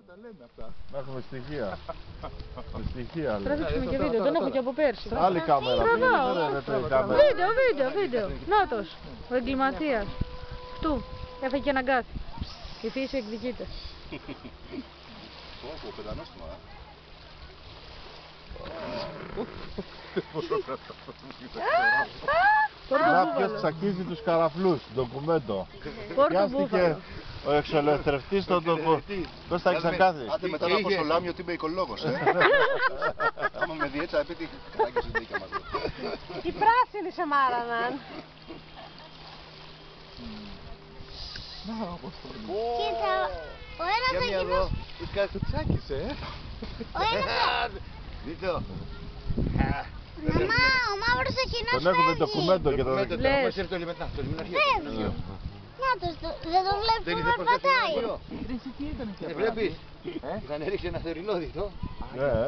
τα λέμε αυτά. Να έχουμε στοιχεία. Με στοιχεία Πρέπει να λέμε. δείξουμε και βίντεο, τον έχω και από πέρσι. Άλλη κάμερα. Βίντεο. Νάτος, ο εγκληματίας. Αυτού, έφαγε και έναν κάθι. Η φύση εκδικείται. Ω, πεντανόστιμο, Να ποιος τσακίζει τους καραφλούς, ντοκουμέντο. Πόρτο Μπούφαλο. Ο εξολευθερευτής των Πώς θα εξακάθει. Άντε μετά να πω στο Λάμιο ότι είμαι οικολόγος. Άμα με δει έτσι θα πει τι κάγκες είναι δίκα μας. Τι πράσινη σε μάραναν. Κοίτα, ο ένας Για μία εδώ, εκείνος... κάτι το τσάκισε, Ο ένας... Δείτε το. Μαμά, ο μαύρος εκείνος Τον έχουμε ντοκουμέντο και τον... Λες. Μας έρθει το λιμετά, το λιμεναρχείο. Φεύγει. Νιάτος, δεν τον βλέπεις που περπατάει. Βλέπεις, είχαν ρίξει ένα θερινόδιτο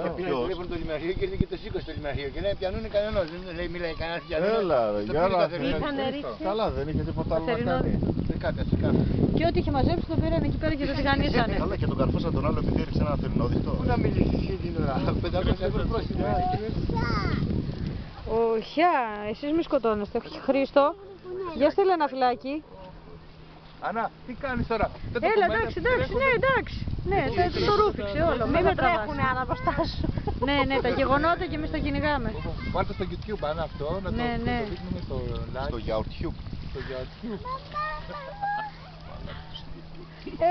και πήγαν να βλέπουν το λιμεναρχείο και ήρθε και το σήκωσε το λιμεναρχείο και λέει πιανούν κανένας, δεν λέει μιλάει κανένας για κανένας. Έλα ρε, για να... Είχανε ρίξει. Καλά, δεν είχε τίποτα άλλο να κάνει. Και ό,τι είχε μαζέψει το πήραν εκεί πέρα και το τηγανίσανε. Καλά και τον καρφώσαν τον άλλο επειδή έριξε ένα θερινόδιτο. Πού να μιλήσεις εσύ την ώρα, 500 ευρώ πρόστιμο. Οχιά, εσείς μη σκοτώνεστε. Χρήστο, για στείλε ένα φυλάκι. Ανά, τι κάνεις τώρα. Έλα, εντάξει, ναι, εντάξει. Ναι, το ρούφηξε όλο. Μην με Τρέχουνε τραβάς. αν αποστάσουν. Ναι, τα γεγονότα και εμείς τα κυνηγάμε. Βάλτε στο YouTube αν αυτό, να το Ναι. δείχνουμε στο like. Στο YouTube. Στο YouTube.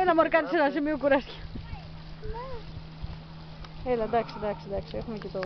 Έλα, μωρέ, κάνεις ένα σημείο κουράστηκε. Έλα, εντάξει, έχουμε και το...